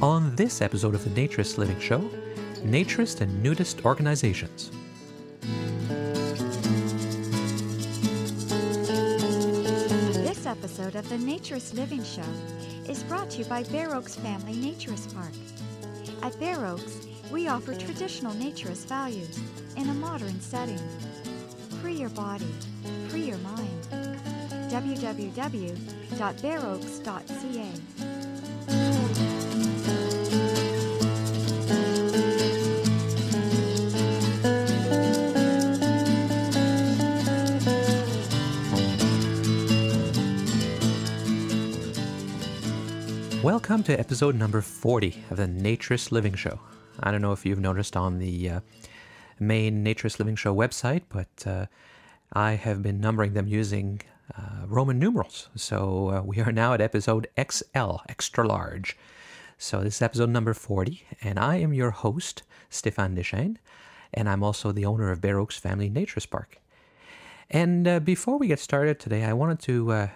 On this episode of the Naturist Living Show, Naturist and Nudist organizations. This episode of the Naturist Living Show is brought to you by Bear Oaks Family Naturist Park. At Bear Oaks, we offer traditional naturist values in a modern setting. Free your body, free your mind. www.bearoaks.ca. Welcome to episode number 40 of the Naturist Living Show. I don't know if you've noticed on the main Naturist Living Show website, but I have been numbering them using Roman numerals. So we are now at episode XL, extra large. So this is episode number 40, and I am your host, Stéphane Deschênes, and I'm also the owner of Bear Oaks Family Naturist Park. And before we get started today, I wanted to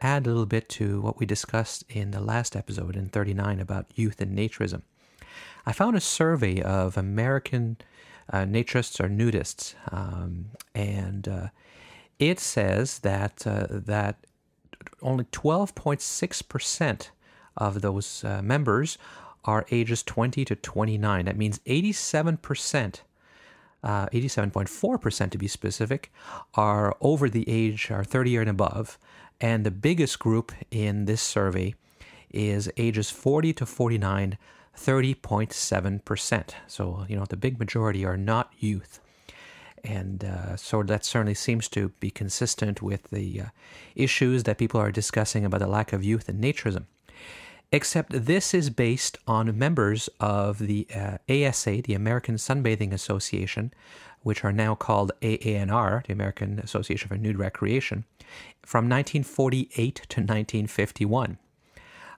add a little bit to what we discussed in the last episode in 39 about youth and naturism. I found a survey of American naturists or nudists, and it says that only 12.6% of those members are ages 20 to 29. That means 87%, 87.4% to be specific, are over the age, are 30 and above. And the biggest group in this survey is ages 40 to 49, 30.7%. So, the big majority are not youth. And so that certainly seems to be consistent with the issues that people are discussing about the lack of youth in naturism. Except this is based on members of the ASA, the American Sunbathing Association, which are now called AANR, the American Association for Nude Recreation, from 1948 to 1951.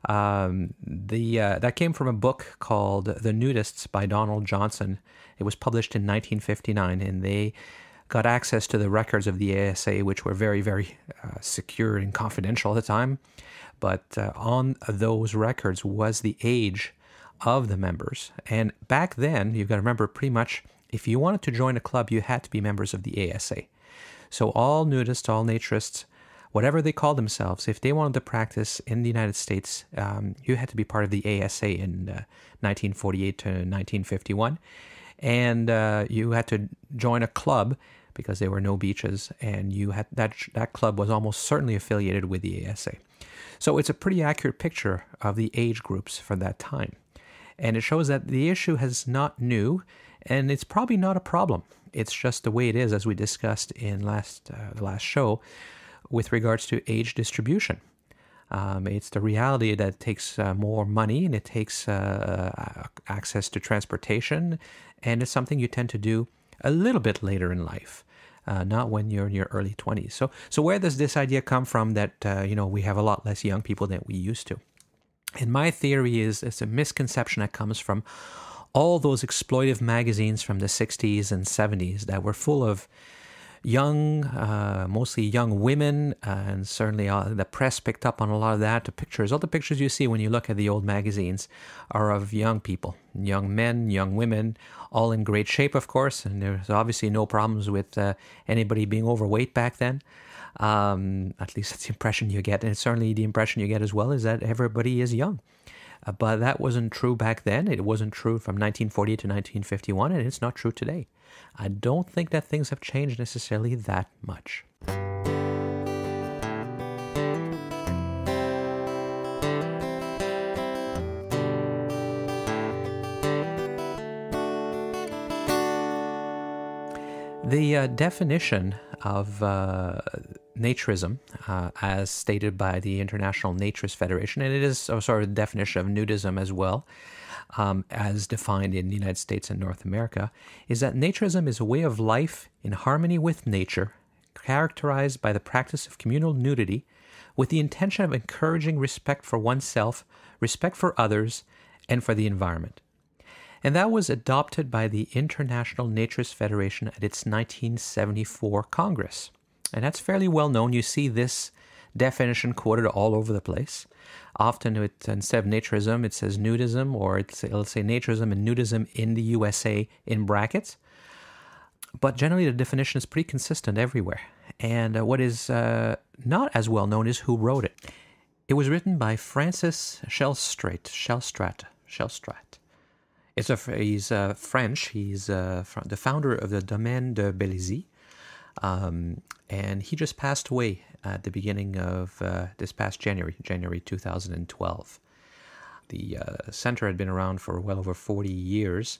That came from a book called The Nudists by Donald Johnson. It was published in 1959, and they got access to the records of the ASA, which were very, very secure and confidential at the time. But on those records was the age of the members. And back then, you've got to remember, pretty much, if you wanted to join a club, you had to be members of the ASA. So all nudists, all naturists, whatever they called themselves, if they wanted to practice in the United States, you had to be part of the ASA in 1948 to 1951. And you had to join a club because there were no beaches, and you had that club was almost certainly affiliated with the ASA. So it's a pretty accurate picture of the age groups for that time. And it shows that the issue is not new, and it's probably not a problem. It's just the way it is, as we discussed in the last show, with regards to age distribution. It's the reality that it takes more money, and it takes access to transportation, and it's something you tend to do a little bit later in life. Not when you're in your early 20s. So where does this idea come from that, we have a lot less young people than we used to? And my theory is it's a misconception that comes from all those exploitive magazines from the 60s and 70s that were full of young, mostly young women, and certainly the press picked up on a lot of that. All the pictures you see when you look at the old magazines are of young people, young men, young women, all in great shape, of course, and there's obviously no problems with anybody being overweight back then. At least that's the impression you get, and certainly the impression you get as well is that everybody is young. But that wasn't true back then. It wasn't true from 1940 to 1951, and it's not true today. I don't think that things have changed necessarily that much. The definition of naturism, as stated by the International Naturist Federation, and it is a sort of definition of nudism as well, as defined in the United States and North America, is that naturism is a way of life in harmony with nature, characterized by the practice of communal nudity, with the intention of encouraging respect for oneself, respect for others, and for the environment. And that was adopted by the International Naturist Federation at its 1974 Congress. And that's fairly well known. You see this definition quoted all over the place. Often instead of naturism, it says nudism, or it'll say naturism and nudism in the USA in brackets. But generally, the definition is pretty consistent everywhere. And what is not as well known is who wrote it. It was written by Francis Shellstrat. He's French. He's the founder of the Domaine de Bélizy. And he just passed away at the beginning of this past January 2012. The center had been around for well over 40 years,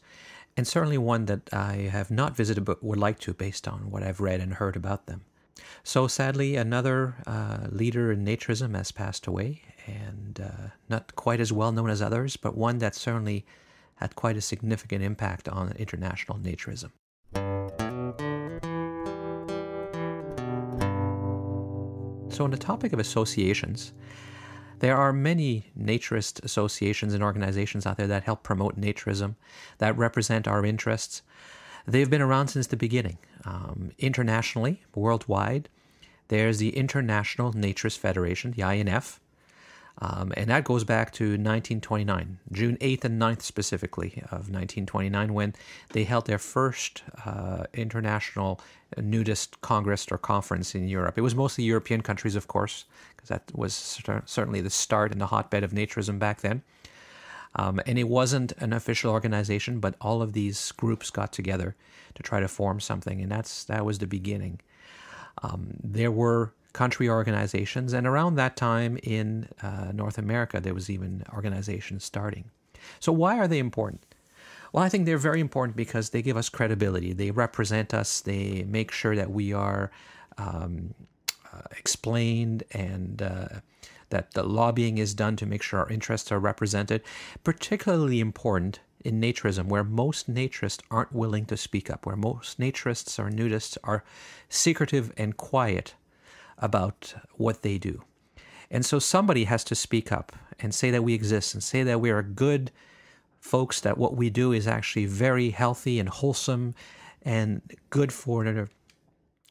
and certainly one that I have not visited but would like to based on what I've read and heard about them. So sadly, another leader in naturism has passed away, and not quite as well known as others, but one that certainly had quite a significant impact on international naturism. So on the topic of associations, there are many naturist associations and organizations out there that help promote naturism, that represent our interests. They've been around since the beginning. Internationally, worldwide, there's the International Naturist Federation, the INF, and that goes back to 1929, June 8th and 9th specifically of 1929, when they held their first international nudist congress or conference in Europe. It was mostly European countries, of course, because that was certainly the start and the hotbed of naturism back then. And it wasn't an official organization, but all of these groups got together to try to form something, and that was the beginning. There were country organizations, and around that time in North America, there was even organizations starting. So why are they important? Well, I think they're very important because they give us credibility. They represent us. They make sure that we are explained, and that the lobbying is done to make sure our interests are represented. Particularly important in naturism, where most naturists aren't willing to speak up, where most naturists or nudists are secretive and quiet about what they do. And so somebody has to speak up and say that we exist, and say that we are good folks, that what we do is actually very healthy and wholesome and good for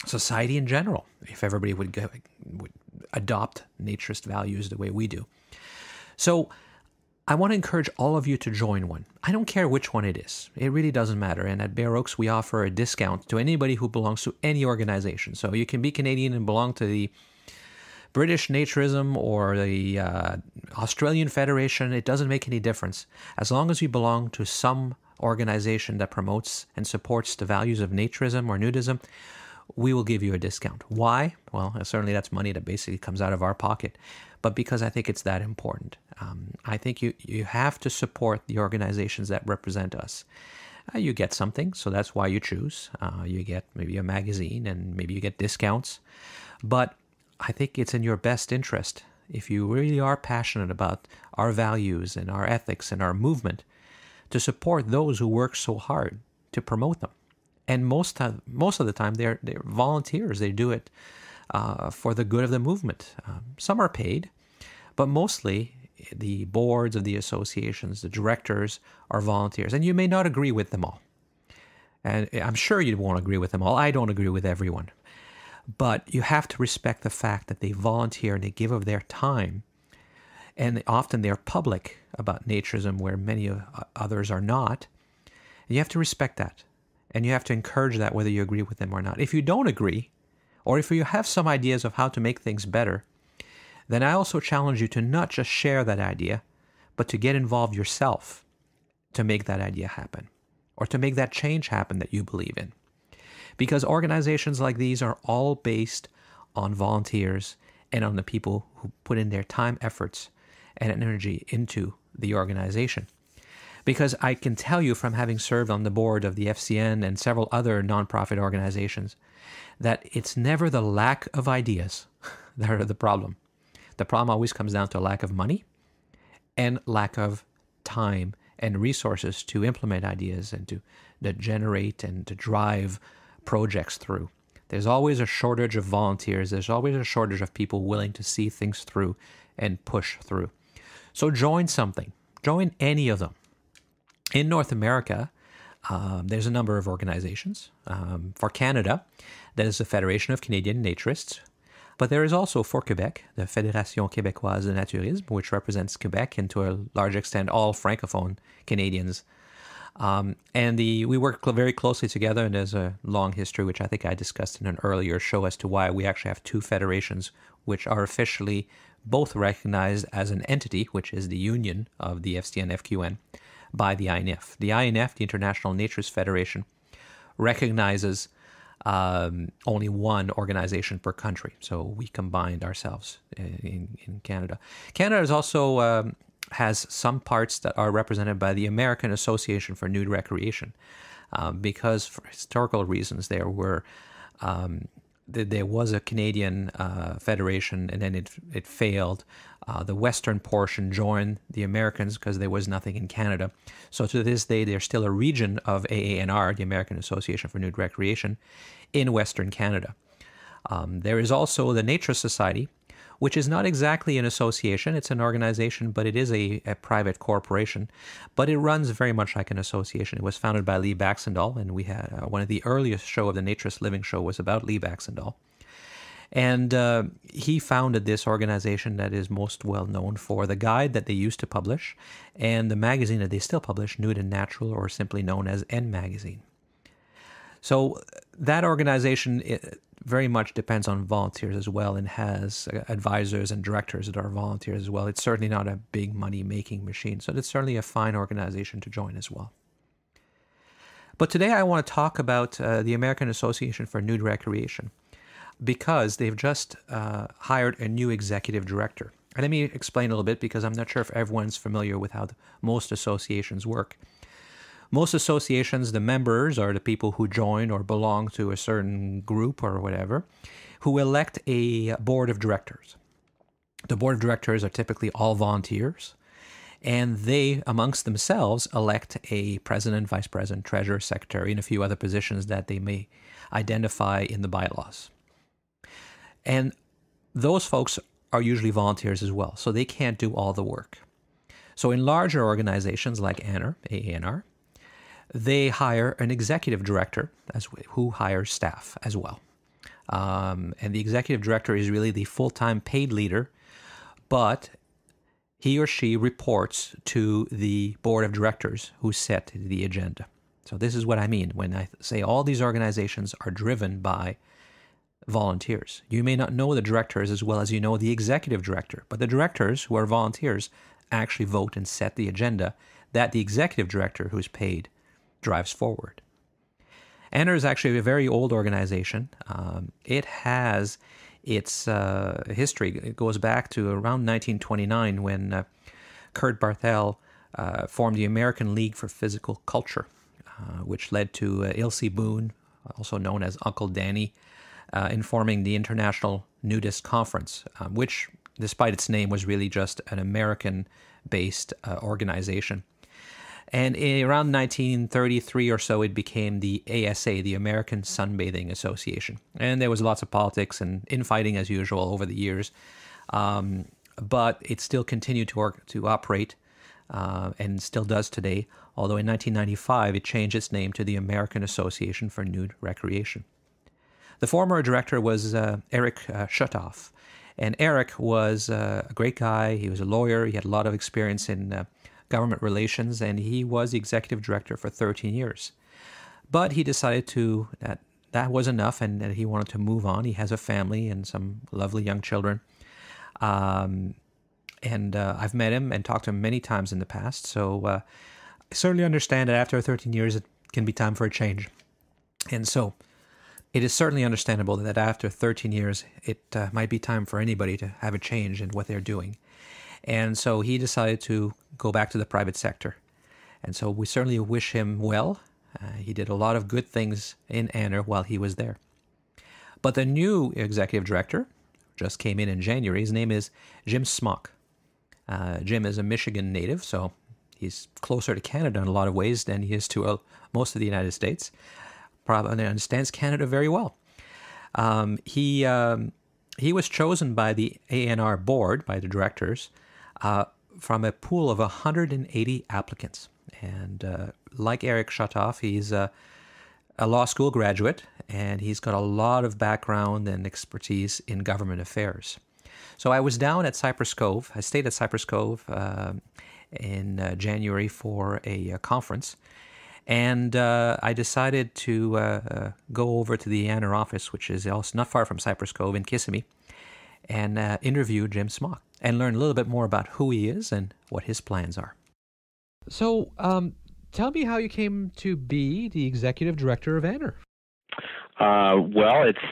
society in general, if everybody would adopt naturist values the way we do. So I want to encourage all of you to join one. I don't care which one it is. It really doesn't matter. And at Bare Oaks, we offer a discount to anybody who belongs to any organization. So you can be Canadian and belong to the British Naturism or the Australian Federation. It doesn't make any difference. As long as you belong to some organization that promotes and supports the values of naturism or nudism, we will give you a discount. Why? Well, certainly that's money that basically comes out of our pocket, but because I think it's that important. I think you have to support the organizations that represent us. You get something, so that's why you choose. You get maybe a magazine, and maybe you get discounts. But I think it's in your best interest, if you really are passionate about our values and our ethics and our movement, to support those who work so hard to promote them. And most of the time, they're volunteers. They do it for the good of the movement. Some are paid, but mostly the boards of the associations, the directors, are volunteers. And you may not agree with them all. And I'm sure you won't agree with them all. I don't agree with everyone. But you have to respect the fact that they volunteer and they give of their time. And often they're public about naturism, where many others are not. And you have to respect that. And you have to encourage that, whether you agree with them or not. If you don't agree, or if you have some ideas of how to make things better, then I also challenge you to not just share that idea, but to get involved yourself to make that idea happen, or to make that change happen that you believe in. Because organizations like these are all based on volunteers and on the people who put in their time, efforts, and energy into the organization. Because I can tell you, from having served on the board of the FCN and several other nonprofit organizations, that it's never the lack of ideas that are the problem. The problem always comes down to lack of money and lack of time and resources to implement ideas and to generate and to drive projects through. There's always a shortage of volunteers. There's always a shortage of people willing to see things through and push through. So join something. Join any of them. In North America, There's a number of organizations. For Canada, there's the Federation of Canadian Naturists. But there is also, for Quebec, the Fédération Québécoise de Naturisme, which represents Quebec and to a large extent all Francophone Canadians. We work very closely together, and there's a long history, which I think I discussed in an earlier show, as to why we actually have two federations, which are officially both recognized as an entity, which is the union of the FCN-FQN, by the INF. The INF, the International Naturist Federation, recognizes only one organization per country. So we combined ourselves in Canada. Canada is also has some parts that are represented by the American Association for Nude Recreation, because for historical reasons there was a Canadian federation, and then it failed. The western portion joined the Americans because there was nothing in Canada. So to this day, there's still a region of AANR, the American Association for Nude Recreation, in Western Canada. There is also the Naturist Society, which is not exactly an association. It's an organization, but it is a private corporation. But it runs very much like an association. It was founded by Lee Baxendall, and we had one of the earliest show of the Naturist Living Show was about Lee Baxendall. And he founded this organization that is most well known for the guide that they used to publish and the magazine that they still publish, Nude and Natural, or simply known as N Magazine. So that organization very much depends on volunteers as well, and has advisors and directors that are volunteers as well. It's certainly not a big money-making machine, so it's certainly a fine organization to join as well. But today I want to talk about the American Association for Nude Recreation, because they've just hired a new executive director. And let me explain a little bit, because I'm not sure if everyone's familiar with how most associations work. Most associations, the members are the people who join or belong to a certain group or whatever, who elect a board of directors. The board of directors are typically all volunteers, and they, amongst themselves, elect a president, vice president, treasurer, secretary, and a few other positions that they may identify in the bylaws. And those folks are usually volunteers as well, so they can't do all the work. So in larger organizations like AANR, they hire an executive director who hires staff as well. And the executive director is really the full-time paid leader, but he or she reports to the board of directors who set the agenda. So this is what I mean when I say all these organizations are driven by volunteers. You may not know the directors as well as you know the executive director, but the directors, who are volunteers, actually vote and set the agenda that the executive director, who's paid, drives forward. AANR is actually a very old organization. It has its history. It goes back to around 1929 when Kurt Barthel formed the American League for Physical Culture, which led to Ilse Boone, also known as Uncle Danny, in forming the International Nudist Conference, which, despite its name, was really just an American-based organization. And around 1933 or so, it became the ASA, the American Sunbathing Association. And there was lots of politics and infighting, as usual, over the years. But it still continued to operate, and still does today, although in 1995, it changed its name to the American Association for Nude Recreation. The former director was Eric Shutoff. And Eric was a great guy. He was a lawyer. He had a lot of experience in government relations, and he was the executive director for 13 years. But he decided that was enough, and that he wanted to move on. He has a family and some lovely young children. And I've met him and talked to him many times in the past, so I certainly understand that after 13 years, it can be time for a change. And so it is certainly understandable that after 13 years, it might be time for anybody to have a change in what they're doing. And so he decided to go back to the private sector. And so we certainly wish him well. He did a lot of good things in AANR while he was there. But the new executive director just came in January. His name is Jim Smock. Jim is a Michigan native, so he's closer to Canada in a lot of ways than he is to most of the United States. Probably understands Canada very well. He was chosen by the AANR board, by the directors, from a pool of 180 applicants. And like Eric Shutoff, he's a law school graduate, and he's got a lot of background and expertise in government affairs. So I was down at Cypress Cove. I stayed at Cypress Cove in January for a conference. And I decided to go over to the AANR office, which is also not far from Cypress Cove in Kissimmee, and interview Jim Smock and learn a little bit more about who he is and what his plans are. So tell me how you came to be the executive director of AANR. Well, it's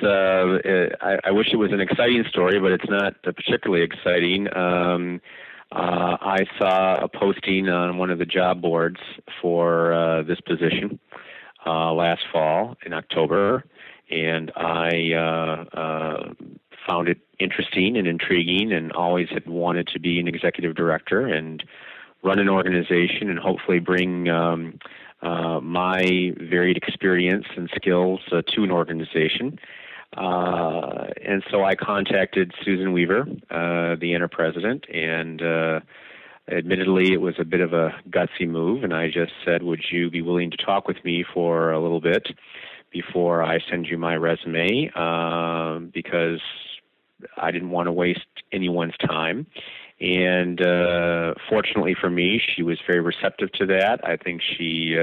I wish it was an exciting story, but it's not particularly exciting. I saw a posting on one of the job boards for this position last fall in October, and I found it interesting and intriguing, and always had wanted to be an executive director and run an organization and hopefully bring my varied experience and skills to an organization. And so I contacted Susan Weaver, the AANR president, and admittedly it was a bit of a gutsy move, and I just said, would you be willing to talk with me for a little bit before I send you my resume, because I didn't want to waste anyone's time. And fortunately for me, she was very receptive to that. I think she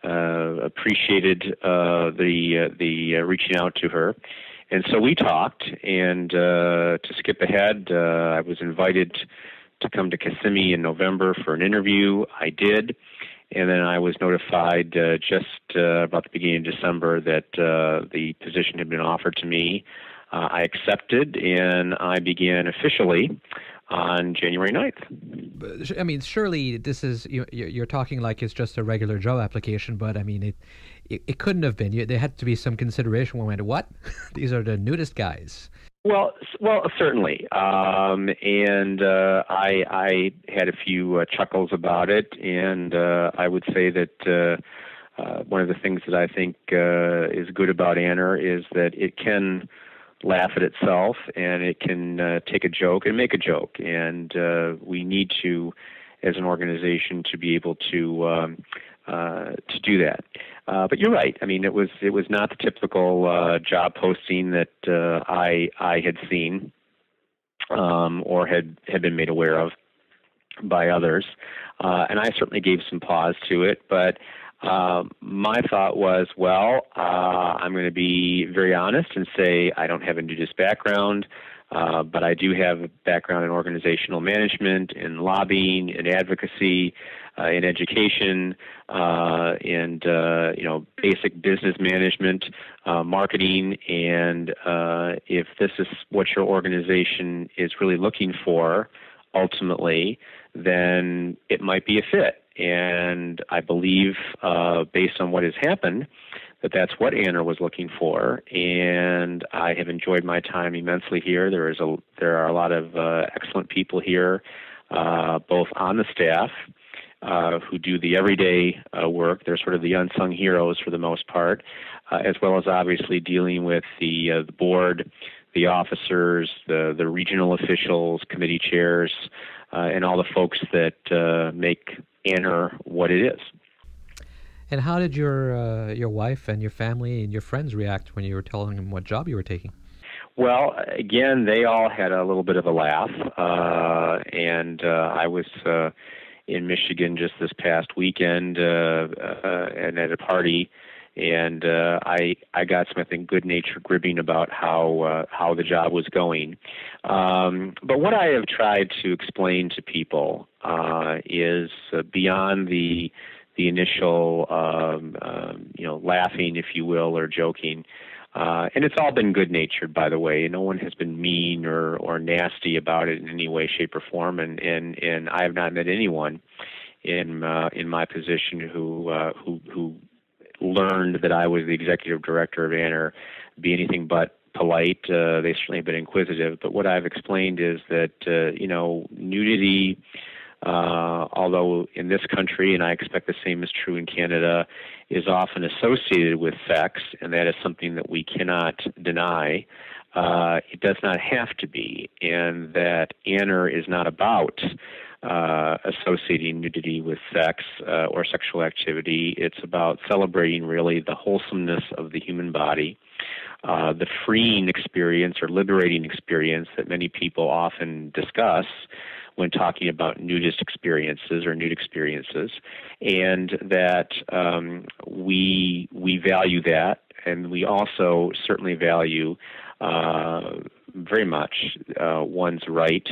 appreciated the reaching out to her. And so we talked, and to skip ahead, I was invited to come to Kissimmee in November for an interview. I did. And then I was notified just about the beginning of December that the position had been offered to me. I accepted, and I began officially on January 9th. I mean, surely this is, you're talking like it's just a regular job application, but I mean, it couldn't have been. There had to be some consideration when we went, what? These are the nudist guys. Well, certainly. And I had a few chuckles about it, and I would say that one of the things that I think is good about AANR is that it can laugh at itself, and it can take a joke and make a joke. And we need to, as an organization, to be able to do that. But you're right. I mean, it was not the typical job posting that I had seen or had been made aware of by others. And I certainly gave some pause to it, but my thought was, well, I'm going to be very honest and say I don't have a nudist background, but I do have a background in organizational management, in lobbying, in advocacy, in education, and basic business management, marketing, and if this is what your organization is really looking for, ultimately, then it might be a fit. And I believe, based on what has happened, that that's what AANR was looking for. And I have enjoyed my time immensely here. There are a lot of excellent people here, both on the staff who do the everyday work. They're sort of the unsung heroes for the most part, as well as obviously dealing with the board, the officers, the regional officials, committee chairs, and all the folks that make AANR what it is. And how did your wife and your family and your friends react when you were telling them what job you were taking? Well, again, they all had a little bit of a laugh, and I was in Michigan just this past weekend and at a party, and I got some, I think, good-natured gribbing about how the job was going. But what I have tried to explain to people is beyond the initial, laughing, if you will, or joking. And it's all been good-natured, by the way. No one has been mean or nasty about it in any way, shape, or form. And I have not met anyone in my position who learned that I was the executive director of AANR be anything but polite. They certainly have been inquisitive. But what I've explained is that nudity, although in this country, and I expect the same is true in Canada, is often associated with sex, and that is something that we cannot deny. It does not have to be, and that AANR is not about associating nudity with sex or sexual activity. It's about celebrating really the wholesomeness of the human body, the freeing experience or liberating experience that many people often discuss when talking about nudist experiences or nude experiences, and that we value that, and we also certainly value very much one's right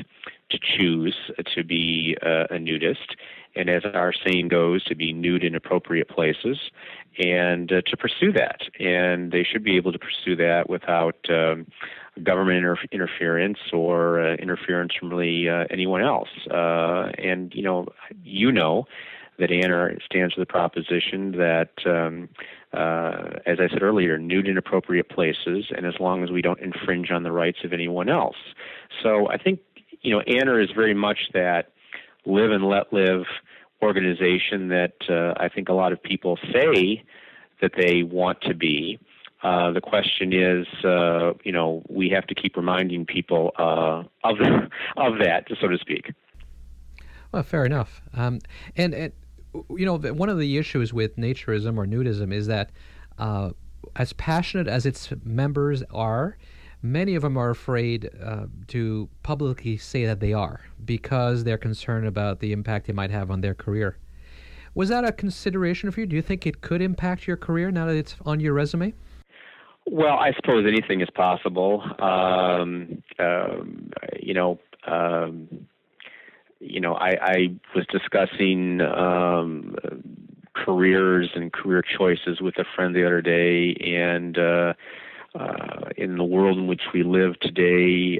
to choose to be a nudist, and as our saying goes, to be nude in appropriate places, and to pursue that. And they should be able to pursue that without government interference or interference from really anyone else. And you know that AANR stands for the proposition that, as I said earlier, nude in appropriate places, and as long as we don't infringe on the rights of anyone else. So I think, AANR is very much that live and let live organization that I think a lot of people say that they want to be. The question is, we have to keep reminding people of that, so to speak. Well, fair enough. And one of the issues with naturism or nudism is that as passionate as its members are, many of them are afraid to publicly say that they are because they're concerned about the impact they might have on their career. Was that a consideration for you? Do you think it could impact your career now that it's on your resume? Well, I suppose anything is possible. I was discussing careers and career choices with a friend the other day, and in the world in which we live today,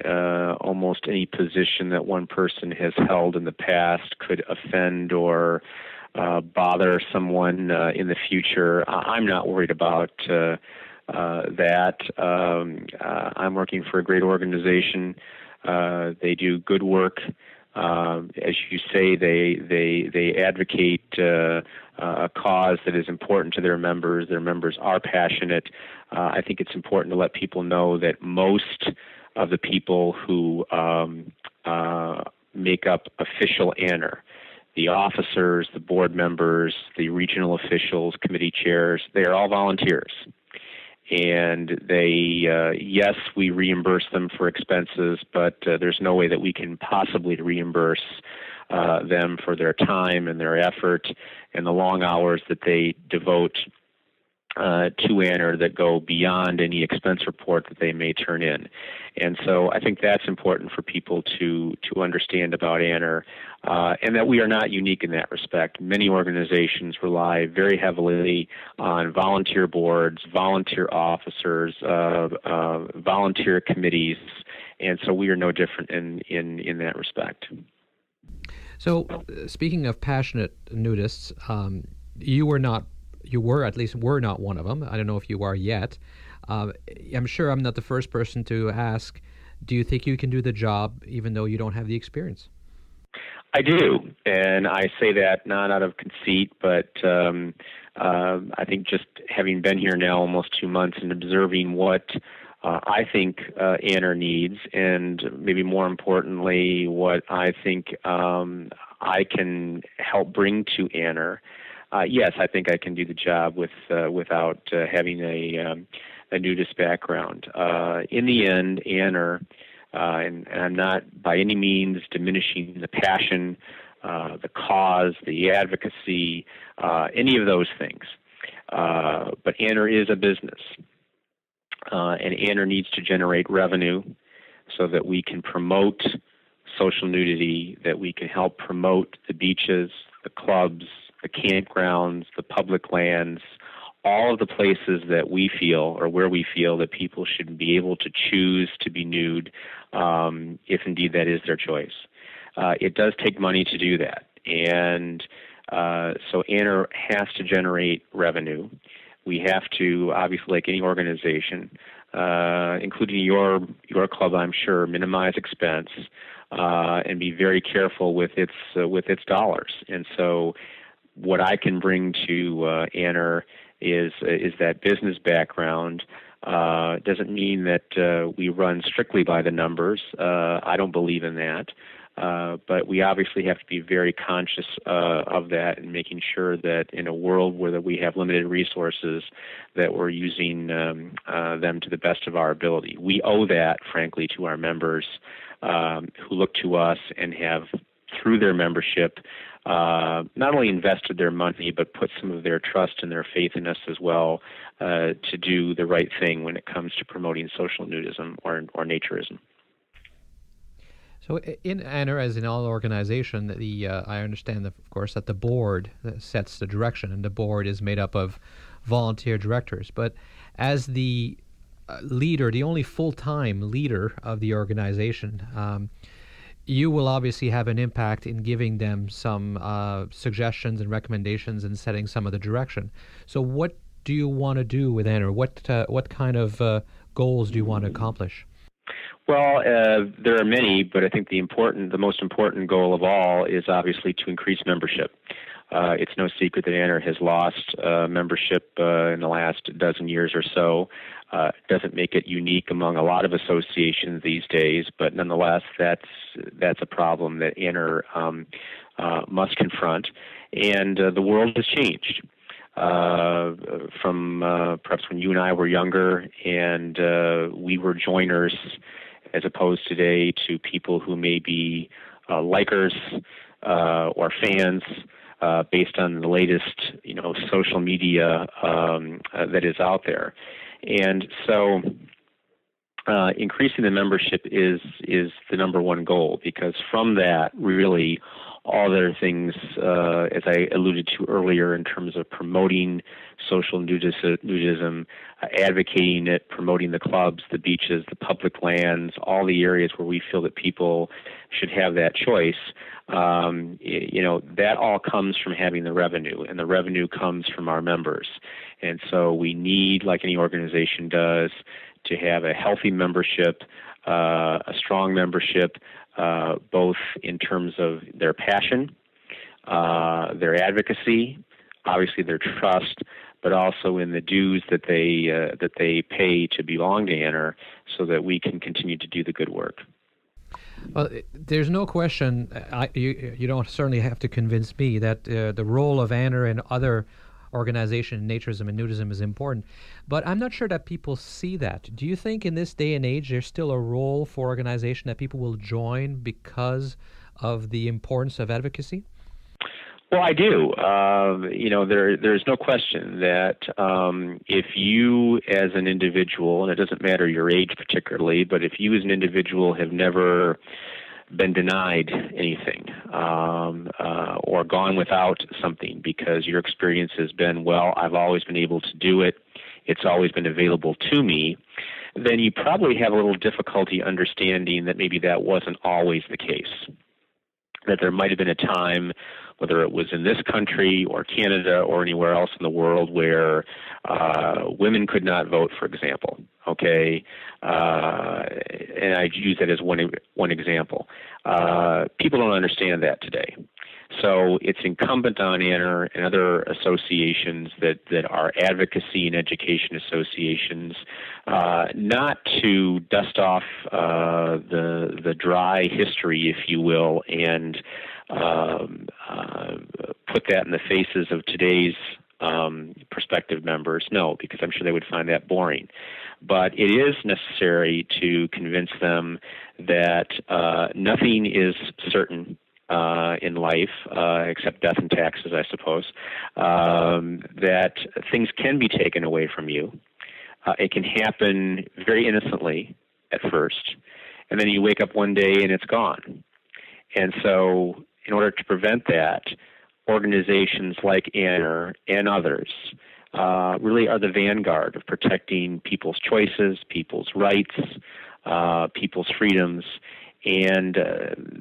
almost any position that one person has held in the past could offend or bother someone in the future. I'm not worried about that. I'm working for a great organization. They do good work. As you say, they advocate a cause that is important to their members. Their members are passionate. I think it's important to let people know that most of the people who make up official AANR, the officers, the board members, the regional officials, committee chairs, they are all volunteers. And yes, we reimburse them for expenses, but there's no way that we can possibly reimburse them for their time and their effort and the long hours that they devote to AANR that go beyond any expense report that they may turn in. And so I think that's important for people to understand about AANR, and that we are not unique in that respect. Many organizations rely very heavily on volunteer boards, volunteer officers, volunteer committees, and so we are no different in that respect. So, speaking of passionate nudists, you were not one of them. I don't know if you are yet. I'm sure I'm not the first person to ask, do you think you can do the job even though you don't have the experience? I do, and I say that not out of conceit, but I think just having been here now almost 2 months and observing what I think AANR needs, and maybe more importantly, what I think I can help bring to AANR. Yes, I think I can do the job without having a nudist background. In the end, AANR, and I'm not by any means diminishing the passion, the cause, the advocacy, any of those things. But AANR is a business, and AANR needs to generate revenue so that we can promote social nudity, that we can help promote the beaches, the clubs, the campgrounds, the public lands, all of the places that we feel or where we feel that people should be able to choose to be nude, if indeed that is their choice. It does take money to do that. And so AANR has to generate revenue. We have to, obviously, like any organization, including your club, I'm sure, minimize expense and be very careful with its dollars. And so what I can bring to AANR is that business background. Doesn't mean that we run strictly by the numbers. I don't believe in that. But we obviously have to be very conscious of that and making sure that in a world where we have limited resources, that we're using them to the best of our ability. We owe that, frankly, to our members who look to us and have, through their membership, not only invested their money, but put some of their trust and their faith in us as well to do the right thing when it comes to promoting social nudism or naturism. So in AANR, as in all organization, I understand, of course, that the board sets the direction, and the board is made up of volunteer directors. But as the leader, the only full-time leader of the organization, you will obviously have an impact in giving them some suggestions and recommendations and setting some of the direction. So what do you want to do with AANR? What kind of goals do you want to accomplish? Well, there are many, but I think the most important goal of all is obviously to increase membership. It's no secret that AANR has lost membership in the last dozen years or so. It doesn't make it unique among a lot of associations these days, but nonetheless, that's a problem that AANR must confront. And the world has changed from perhaps when you and I were younger and we were joiners, as opposed today to people who may be likers or fans based on the latest, social media that is out there. And so increasing the membership is the number one goal, because from that, really, all other things, as I alluded to earlier, in terms of promoting social nudism, advocating it, promoting the clubs, the beaches, the public lands, all the areas where we feel that people should have that choice, that all comes from having the revenue, and the revenue comes from our members. And so we need, like any organization does, to have a healthy membership, a strong membership, both in terms of their passion, their advocacy, obviously their trust, but also in the dues that they pay to belong to AANR, so that we can continue to do the good work. Well, there's no question. You don't certainly have to convince me that the role of AANR and other organizations in naturism and nudism is important. But I'm not sure that people see that. Do you think in this day and age there's still a role for organization that people will join because of the importance of advocacy? Well, I do. There's no question that if you as an individual, and it doesn't matter your age particularly, but if you as an individual have never been denied anything or gone without something because your experience has been, well, I've always been able to do it, it's always been available to me, then you probably have a little difficulty understanding that maybe that wasn't always the case. That there might have been a time, whether it was in this country or Canada or anywhere else in the world, where women could not vote, for example. Okay, and I use that as one example. People don't understand that today. So it's incumbent on AANR and other associations that are advocacy and education associations not to dust off the dry history, if you will, and put that in the faces of today's prospective members. No, because I'm sure they would find that boring. But it is necessary to convince them that nothing is certain in life, except death and taxes, I suppose, that things can be taken away from you. It can happen very innocently at first, and then you wake up one day and it's gone. And so in order to prevent that, organizations like AANR and others really are the vanguard of protecting people's choices, people's rights, people's freedoms. And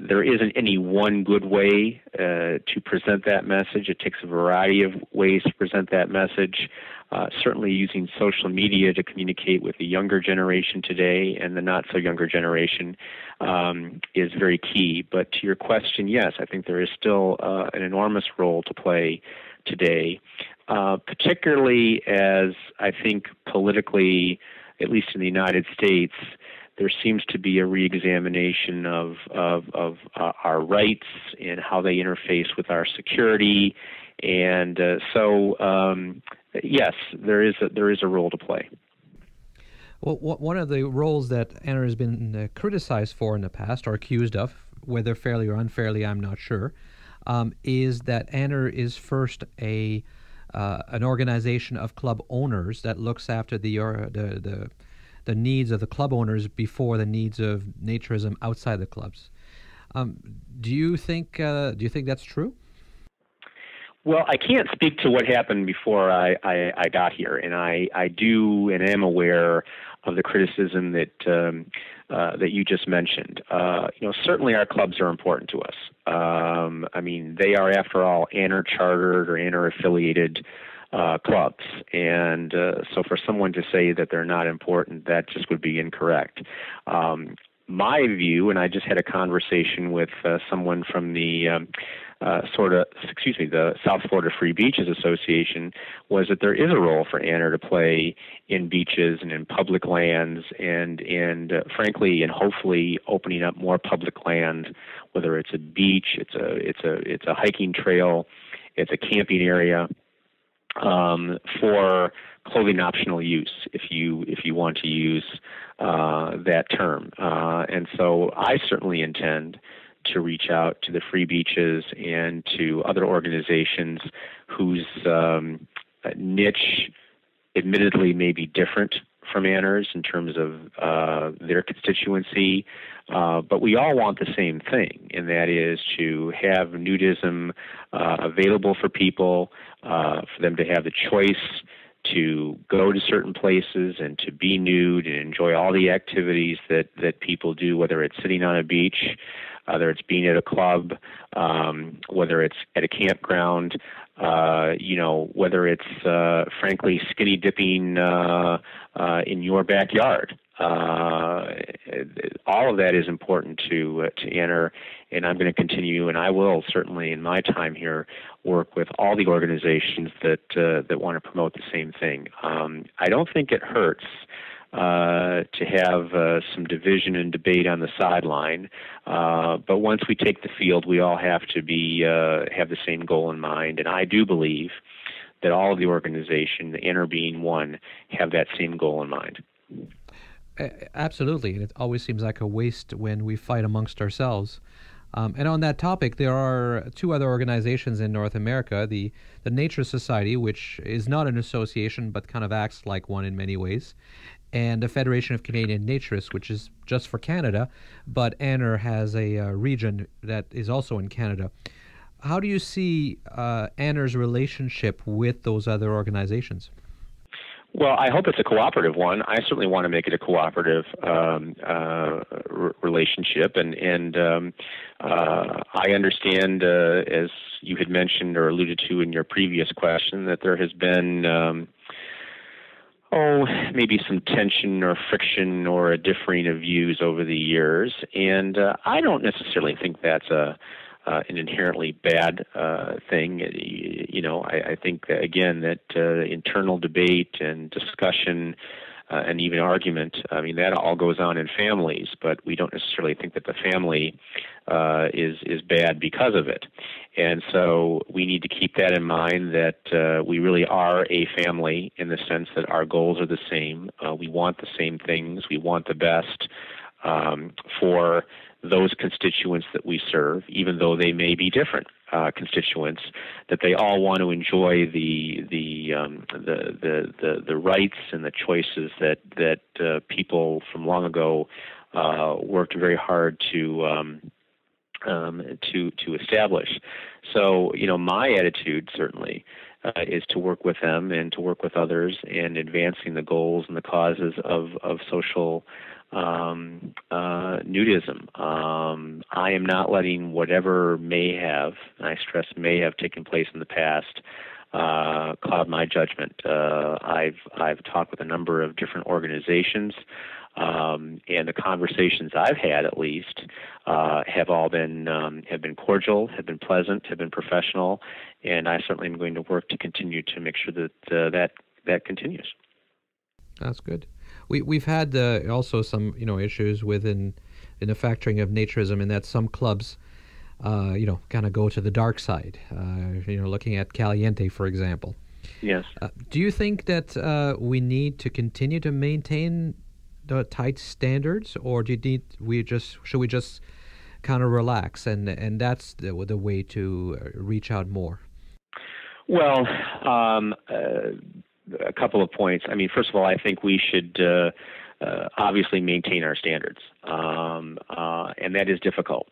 there isn't any one good way to present that message. It takes a variety of ways to present that message. Certainly using social media to communicate with the younger generation today and the not-so-younger generation is very key. But to your question, yes, I think there is still an enormous role to play today, particularly as I think politically, at least in the United States, there seems to be a reexamination of our rights and how they interface with our security, and yes, there is a role to play. Well, one of the roles that AANR has been criticized for in the past, or accused of, whether fairly or unfairly, I'm not sure, is that AANR is first an organization of club owners that looks after the needs of the club owners before the needs of naturism outside the clubs. Do you think that's true? Well, I can't speak to what happened before I got here, and I do and am aware of the criticism that you just mentioned. Certainly our clubs are important to us. I mean, they are, after all, AANR chartered or AANR affiliated clubs, and so for someone to say that they're not important, that just would be incorrect. My view, and I just had a conversation with someone from the the South Florida Free Beaches Association, was that there is a role for AANR to play in beaches and in public lands, and frankly, and hopefully opening up more public land, whether it's a beach, it's a hiking trail, it's a camping area, for clothing optional use, if you want to use that term. And so I certainly intend to reach out to the free beaches and to other organizations whose niche admittedly may be different from AANR's in terms of their constituency, but we all want the same thing, and that is to have nudism available for people, for them to have the choice to go to certain places and to be nude and enjoy all the activities that people do, whether it's sitting on a beach, whether it's being at a club, whether it's at a campground, whether it's frankly skinny dipping in your backyard. All of that is important to AANR, and I'm going to continue, and I will certainly in my time here work with all the organizations that want to promote the same thing. I don't think it hurts to have some division and debate on the sideline, but once we take the field, we all have to have the same goal in mind, and I do believe that all of the organization, the AANR being one, have that same goal in mind. Absolutely, and it always seems like a waste when we fight amongst ourselves. And on that topic, there are two other organizations in North America, the Naturist Society, which is not an association but kind of acts like one in many ways, and the Federation of Canadian Naturists, which is just for Canada, but AANR has a region that is also in Canada. How do you see AANR's relationship with those other organizations? Well, I hope it's a cooperative one. I certainly want to make it a cooperative relationship, and I understand, as you had mentioned or alluded to in your previous question, that there has been maybe some tension or friction or a differing of views over the years, and I don't necessarily think that's an inherently bad thing. I think, again, that internal debate and discussion and even argument, I mean, that all goes on in families, but we don't necessarily think that the family is bad because of it. And so we need to keep that in mind, that we really are a family in the sense that our goals are the same. We want the same things. We want the best for those constituents that we serve, even though they may be different constituents, that they all want to enjoy the rights and the choices that people from long ago worked very hard to establish. So, my attitude certainly is to work with them and to work with others in advancing the goals and the causes of social nudism. I am not letting whatever may have, and I stress may have taken place in the past, cloud my judgment. I've talked with a number of different organizations, and the conversations I've had, at least, have all been cordial, have been pleasant, have been professional, and I certainly am going to work to continue to make sure that that continues. That's good. We've had also some issues in the factoring of naturism, in that some clubs kind of go to the dark side. Looking at Caliente, for example. Yes. Do you think that we need to continue to maintain the tight standards, or should we just kind of relax, and that's the way to reach out more? Well, a couple of points. I mean, first of all, I think we should obviously maintain our standards, and that is difficult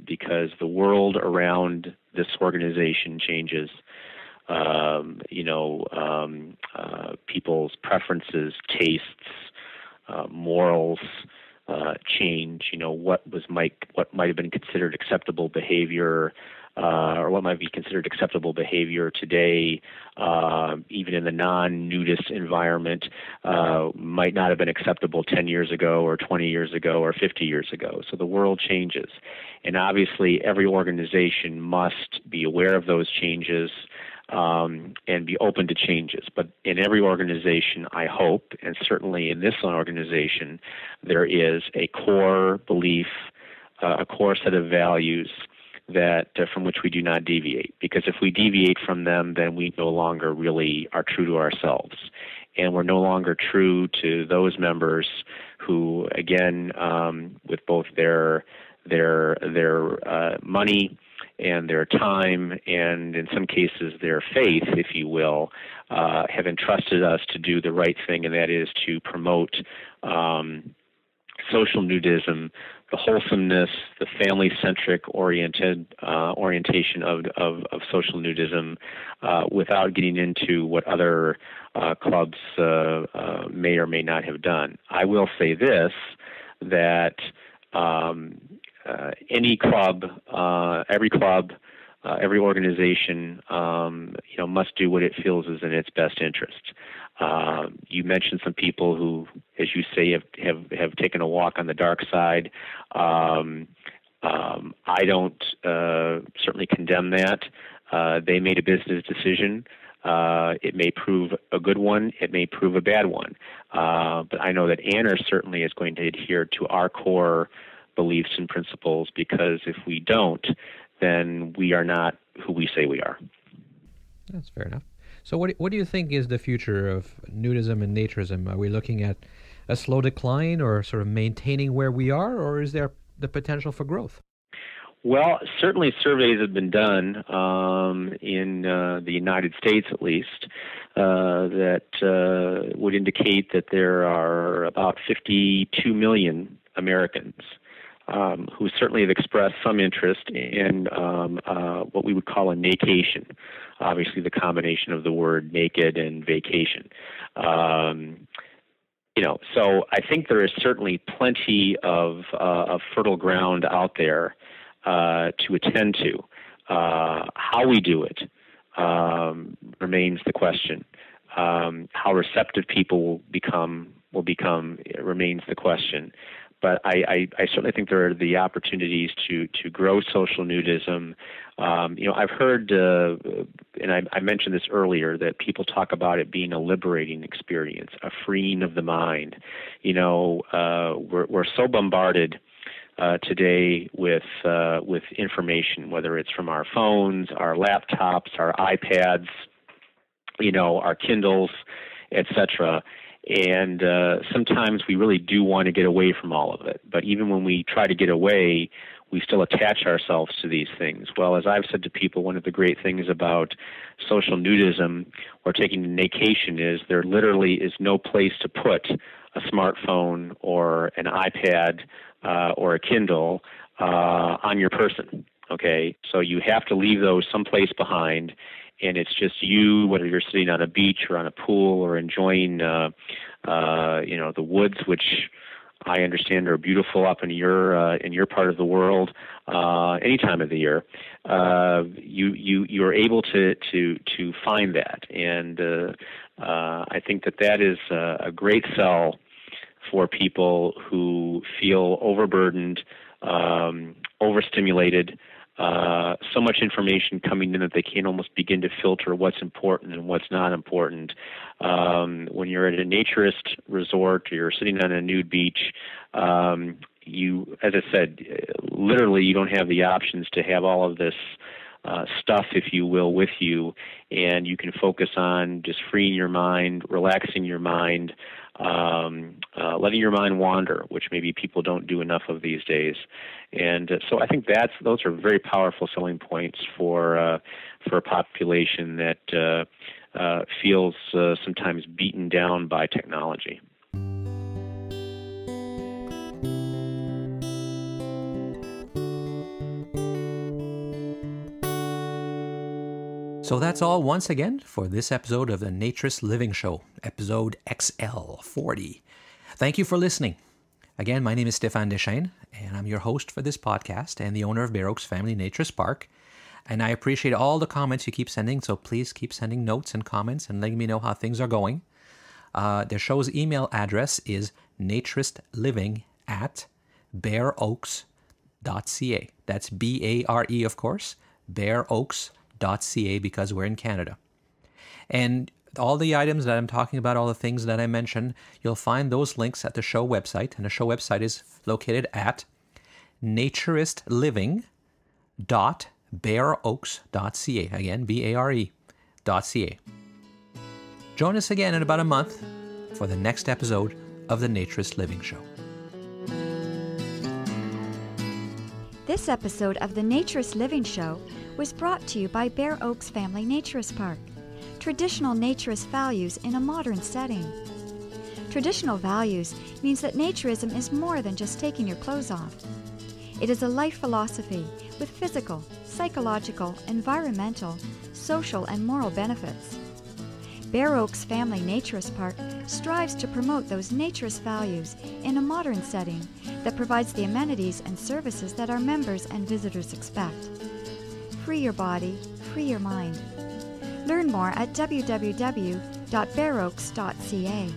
because the world around this organization changes. People's preferences, tastes, morals change. What might have been considered acceptable behavior, or what might be considered acceptable behavior today, even in the non-nudist environment, might not have been acceptable 10 years ago or 20 years ago or 50 years ago. So the world changes. And obviously every organization must be aware of those changes and be open to changes. But in every organization, I hope, and certainly in this organization, there is a core belief, a core set of values that from which we do not deviate. Because if we deviate from them, then we no longer really are true to ourselves. And we're no longer true to those members who, again, with both their money and their time, and in some cases their faith, if you will, have entrusted us to do the right thing, and that is to promote social nudism, the wholesomeness, the family-centric orientation of social nudism, without getting into what other clubs may or may not have done. I will say this, that any club, every club, every organization, must do what it feels is in its best interest. You mentioned some people who, as you say, have taken a walk on the dark side. I don't certainly condemn that. They made a business decision. It may prove a good one. It may prove a bad one. But I know that AANR certainly is going to adhere to our core beliefs and principles, because if we don't, then we are not who we say we are. That's fair enough. So what do you think is the future of nudism and naturism? Are we looking at a slow decline, or sort of maintaining where we are, or is there the potential for growth? Well, certainly surveys have been done in the United States, at least, that would indicate that there are about 52 million Americans who certainly have expressed some interest in what we would call a nacation. Obviously, the combination of the word naked and vacation. So I think there is certainly plenty of fertile ground out there to attend to. How we do it remains the question. How receptive people will become remains the question. But I certainly think there are the opportunities to grow social nudism. I've heard, and I mentioned this earlier, that people talk about it being a liberating experience, a freeing of the mind. We're so bombarded today with information, whether it's from our phones, our laptops, our iPads, our Kindles, etc. And sometimes we really do want to get away from all of it. But even when we try to get away, we still attach ourselves to these things. Well, as I've said to people, one of the great things about social nudism or taking a vacation is there literally is no place to put a smartphone or an iPad or a Kindle on your person. Okay, so you have to leave those someplace behind, and it's just you, whether you're sitting on a beach or on a pool or enjoying, the woods, which I understand are beautiful up in your part of the world, any time of the year. You are able to find that, and I think that is a great sell for people who feel overburdened, overstimulated, so much information coming in that they can't almost begin to filter what's important and what's not important. When you're at a naturist resort or you're sitting on a nude beach, you, as I said, literally you don't have the options to have all of this stuff, if you will, with you, and you can focus on just freeing your mind, relaxing your mind, letting your mind wander, which maybe people don't do enough of these days. And so I think those are very powerful selling points for a population that feels sometimes beaten down by technology. So that's all once again for this episode of the Naturist Living Show, episode XL40. Thank you for listening. Again, my name is Stéphane Deschênes, and I'm your host for this podcast and the owner of Bear Oaks Family Naturist Park. And I appreciate all the comments you keep sending, so please keep sending notes and comments and letting me know how things are going. The show's email address is naturistliving@bearoaks.ca. That's B-A-R-E, of course, bearoaks.ca, because we're in Canada. And all the items that I'm talking about, all the things that I mentioned, you'll find those links at the show website. And the show website is located at naturistliving.bearoaks.ca. Again, B-A-R-E.ca. Join us again in about a month for the next episode of the Naturist Living Show. This episode of the Naturist Living Show was brought to you by Bear Oaks Family Naturist Park. Traditional naturist values in a modern setting. Traditional values means that naturism is more than just taking your clothes off. It is a life philosophy with physical, psychological, environmental, social, and moral benefits. Bear Oaks Family Naturist Park strives to promote those naturist values in a modern setting that provides the amenities and services that our members and visitors expect. Free your body, free your mind. Learn more at www.bearoaks.ca.